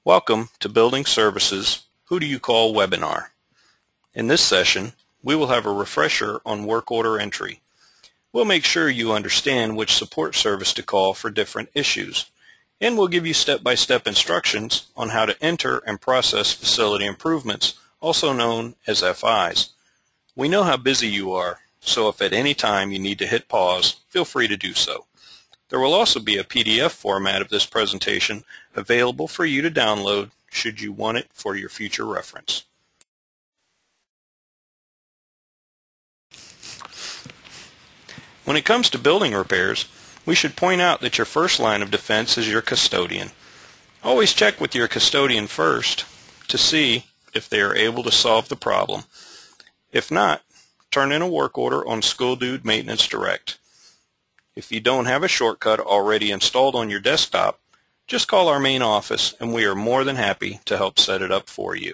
Welcome to Building Services Who Do You Call webinar. In this session, we will have a refresher on work order entry. We'll make sure you understand which support service to call for different issues, and we'll give you step-by-step instructions on how to enter and process facility improvements, also known as FIs. We know how busy you are, so if at any time you need to hit pause, feel free to do so. There will also be a PDF format of this presentation available for you to download should you want it for your future reference. When it comes to building repairs, we should point out that your first line of defense is your custodian. Always check with your custodian first to see if they are able to solve the problem. If not, turn in a work order on SchoolDude Maintenance Direct. If you don't have a shortcut already installed on your desktop, just call our main office and we are more than happy to help set it up for you.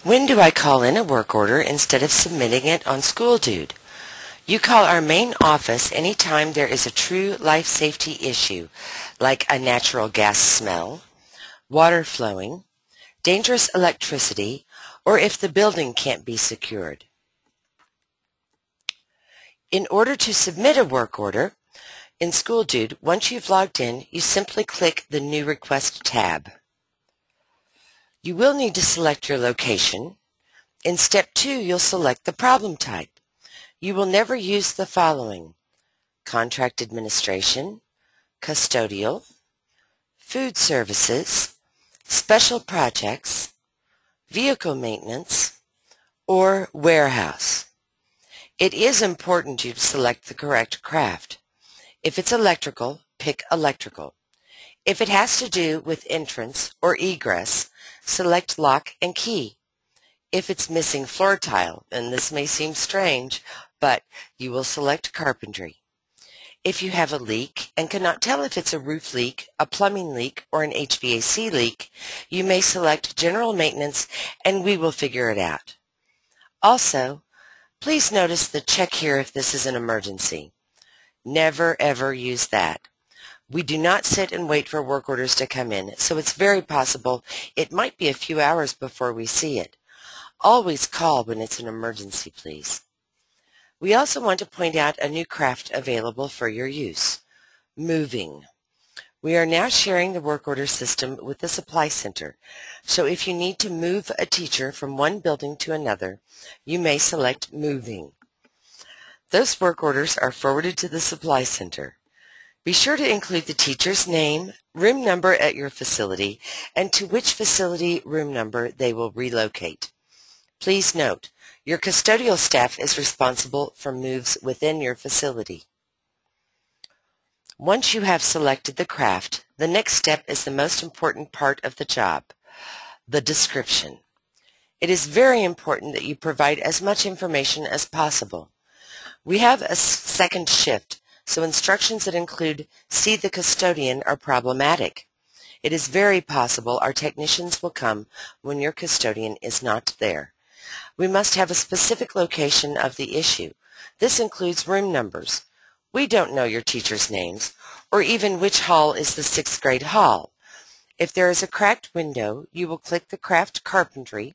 When do I call in a work order instead of submitting it on SchoolDude? You call our main office anytime there is a true life safety issue, like a natural gas smell, water flowing, dangerous electricity, or if the building can't be secured. In order to submit a work order in SchoolDude, once you've logged in, you simply click the New Request tab. You will need to select your location. In Step 2, you'll select the problem type. You will never use the following: contract administration, custodial, food services, special projects, vehicle maintenance, or warehouse. It is important you select the correct craft. If it's electrical, pick electrical. If it has to do with entrance or egress, select lock and key. If it's missing floor tile, and this may seem strange, but you will select carpentry. If you have a leak and cannot tell if it's a roof leak, a plumbing leak, or an HVAC leak, you may select general maintenance and we will figure it out. Also, please notice the check here if this is an emergency. Never ever use that. We do not sit and wait for work orders to come in, so it's very possible it might be a few hours before we see it. Always call when it's an emergency, please. We also want to point out a new craft available for your use: moving. We are now sharing the work order system with the Supply Center, so if you need to move a teacher from one building to another, you may select moving. Those work orders are forwarded to the Supply Center. Be sure to include the teacher's name, room number at your facility, and to which facility room number they will relocate. Please note, your custodial staff is responsible for moves within your facility. Once you have selected the craft, the next step is the most important part of the job: the description. It is very important that you provide as much information as possible. We have a second shift, so instructions that include "see the custodian" are problematic. It is very possible our technicians will come when your custodian is not there. We must have a specific location of the issue. This includes room numbers. We don't know your teachers' names, or even which hall is the 6th grade hall. If there is a cracked window, you will click the craft carpentry,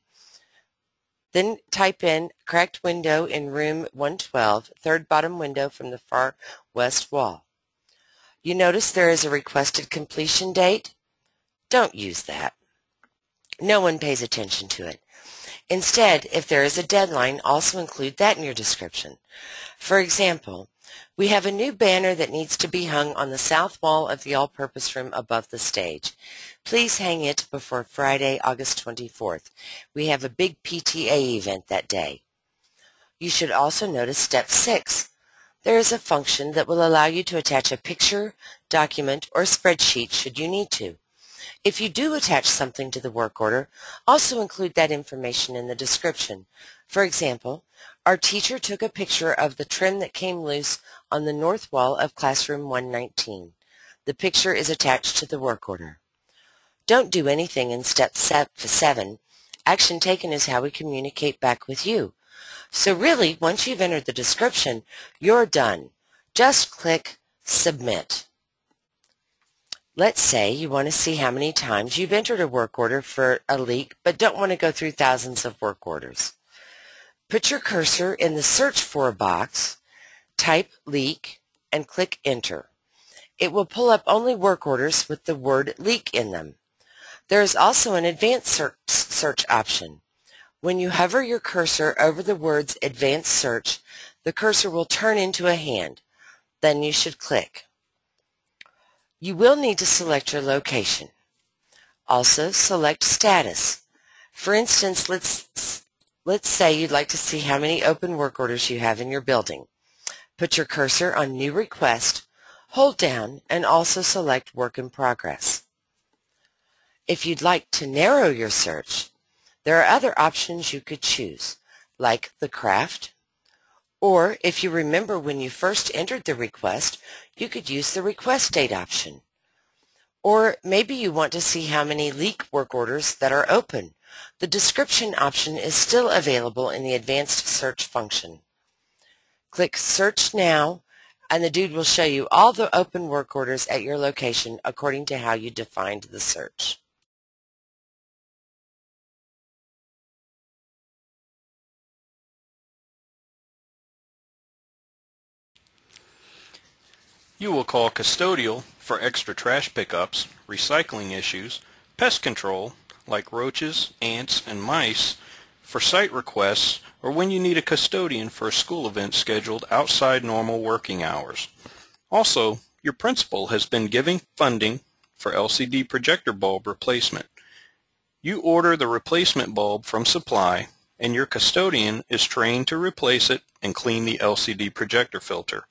then type in cracked window in room 112, third bottom window from the far west wall. You notice there is a requested completion date? Don't use that. No one pays attention to it. Instead, if there is a deadline, also include that in your description. For example, we have a new banner that needs to be hung on the south wall of the all-purpose room above the stage. Please hang it before Friday, August 24th. We have a big PTA event that day. You should also notice Step 6. There is a function that will allow you to attach a picture, document, or spreadsheet should you need to. If you do attach something to the work order, also include that information in the description. For example, our teacher took a picture of the trim that came loose on the north wall of classroom 119. The picture is attached to the work order. Don't do anything in Step 7. Action taken is how we communicate back with you. So really, once you've entered the description, you're done. Just click Submit. Let's say you want to see how many times you've entered a work order for a leak but don't want to go through thousands of work orders. Put your cursor in the Search For box, type leak, and click Enter. It will pull up only work orders with the word leak in them. There is also an advanced search option. When you hover your cursor over the words Advanced Search, the cursor will turn into a hand. Then you should click. You will need to select your location. Also, select Status. For instance, let's say you'd like to see how many open work orders you have in your building. Put your cursor on New Request, hold down, and also select Work in Progress. If you'd like to narrow your search, there are other options you could choose, like the craft, or if you remember when you first entered the request, you could use the request date option. Or maybe you want to see how many leak work orders that are open. The description option is still available in the advanced search function. Click Search Now, and the dude will show you all the open work orders at your location according to how you defined the search. You will call custodial for extra trash pickups, recycling issues, pest control like roaches, ants, and mice, for site requests, or when you need a custodian for a school event scheduled outside normal working hours. Also, your principal has been giving funding for LCD projector bulb replacement. You order the replacement bulb from supply, and your custodian is trained to replace it and clean the LCD projector filter.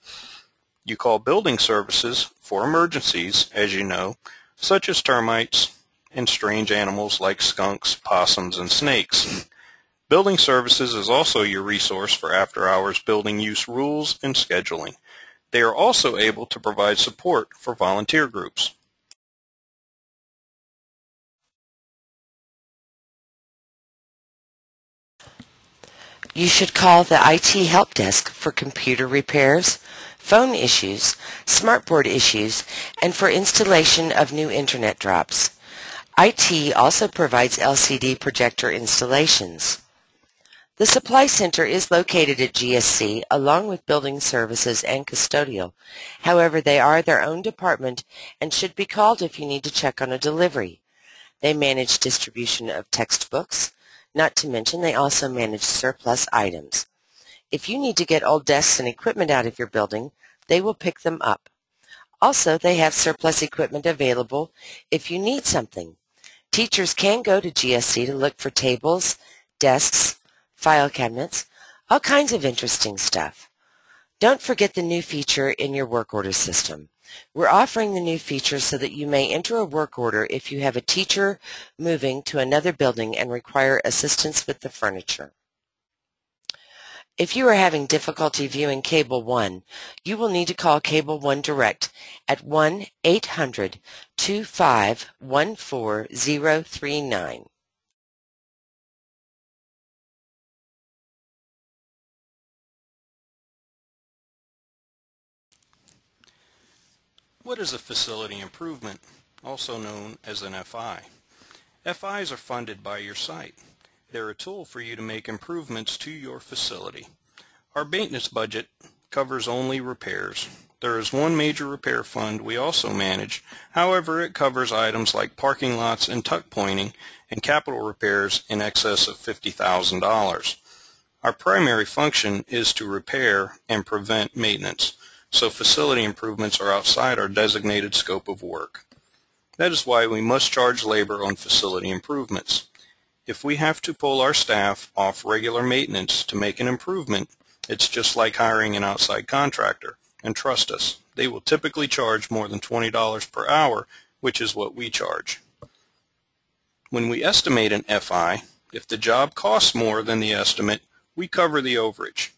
You call building services for emergencies, as you know, such as termites and strange animals like skunks, possums, and snakes. Building services is also your resource for after-hours building use rules and scheduling. They are also able to provide support for volunteer groups. You should call the IT help desk for computer repairs, phone issues, smartboard issues, and for installation of new internet drops. IT also provides LCD projector installations. The Supply Center is located at GSC along with building services and custodial. However, they are their own department and should be called if you need to check on a delivery. They manage distribution of textbooks, not to mention they also manage surplus items. If you need to get old desks and equipment out of your building, they will pick them up. Also, they have surplus equipment available if you need something. Teachers can go to GSC to look for tables, desks, file cabinets, all kinds of interesting stuff. Don't forget the new feature in your work order system. We're offering the new feature so that you may enter a work order if you have a teacher moving to another building and require assistance with the furniture. If you are having difficulty viewing Cable One, you will need to call Cable One Direct at 1-800-2514-039. What is a facility improvement, also known as an FI? FIs are funded by your site. They're a tool for you to make improvements to your facility. Our maintenance budget covers only repairs. There is one major repair fund we also manage. However, it covers items like parking lots and tuck pointing and capital repairs in excess of $50,000. Our primary function is to repair and prevent maintenance, so facility improvements are outside our designated scope of work. That is why we must charge labor on facility improvements. If we have to pull our staff off regular maintenance to make an improvement, it's just like hiring an outside contractor. And trust us, they will typically charge more than $20 per hour, which is what we charge. When we estimate an FI, if the job costs more than the estimate, we cover the overage.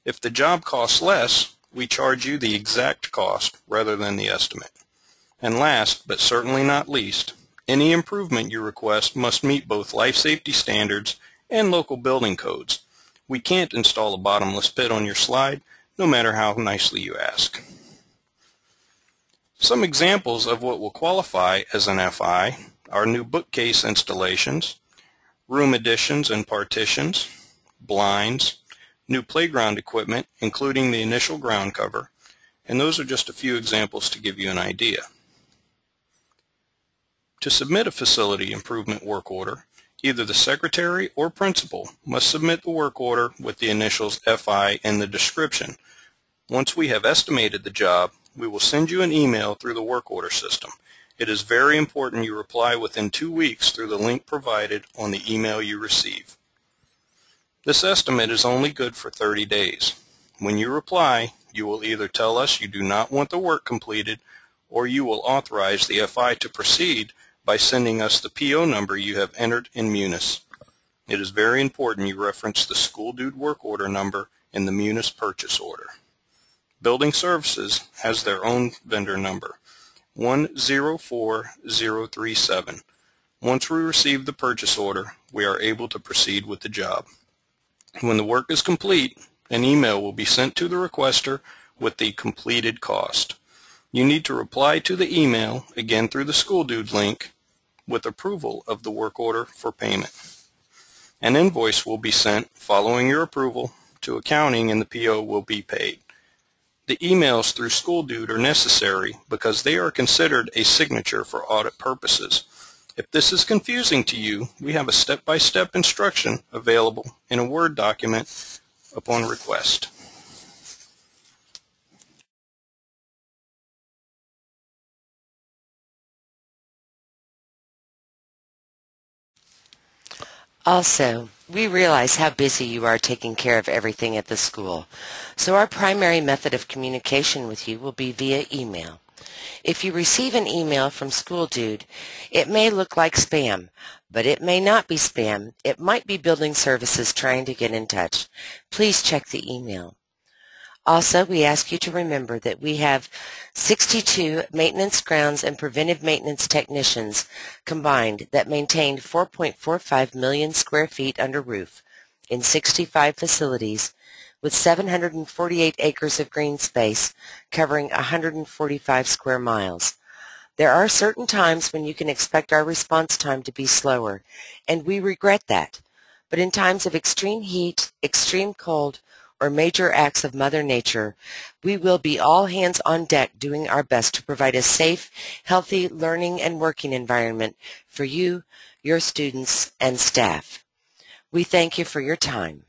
If the job costs less, we charge you the exact cost rather than the estimate. And last, but certainly not least, any improvement you request must meet both life safety standards and local building codes. We can't install a bottomless pit on your slide, no matter how nicely you ask. Some examples of what will qualify as an FI are new bookcase installations, room additions and partitions, blinds, new playground equipment including the initial ground cover, and those are just a few examples to give you an idea. To submit a facility improvement work order, either the secretary or principal must submit the work order with the initials FI in the description. Once we have estimated the job, we will send you an email through the work order system. It is very important you reply within 2 weeks through the link provided on the email you receive. This estimate is only good for 30 days. When you reply, you will either tell us you do not want the work completed, or you will authorize the FI to proceed by sending us the PO number you have entered in Munis. It is very important you reference the School Dude work order number in the Munis purchase order. Building Services has their own vendor number, 104037. Once we receive the purchase order, we are able to proceed with the job. When the work is complete, an email will be sent to the requester with the completed cost. You need to reply to the email, again through the School Dude link, with approval of the work order for payment. An invoice will be sent following your approval to accounting and the PO will be paid. The emails through School Dude are necessary because they are considered a signature for audit purposes. If this is confusing to you, we have a step-by-step instruction available in a Word document upon request. Also, we realize how busy you are taking care of everything at the school, so our primary method of communication with you will be via email. If you receive an email from School Dude, it may look like spam, but it may not be spam. It might be Building Services trying to get in touch. Please check the email. Also, we ask you to remember that we have 62 maintenance, grounds, and preventive maintenance technicians combined that maintain 4.45 million square feet under roof in 65 facilities with 748 acres of green space covering 145 square miles. There are certain times when you can expect our response time to be slower, and we regret that. But in times of extreme heat, extreme cold, or major acts of Mother Nature, we will be all hands on deck doing our best to provide a safe, healthy learning and working environment for you, your students, and staff. We thank you for your time.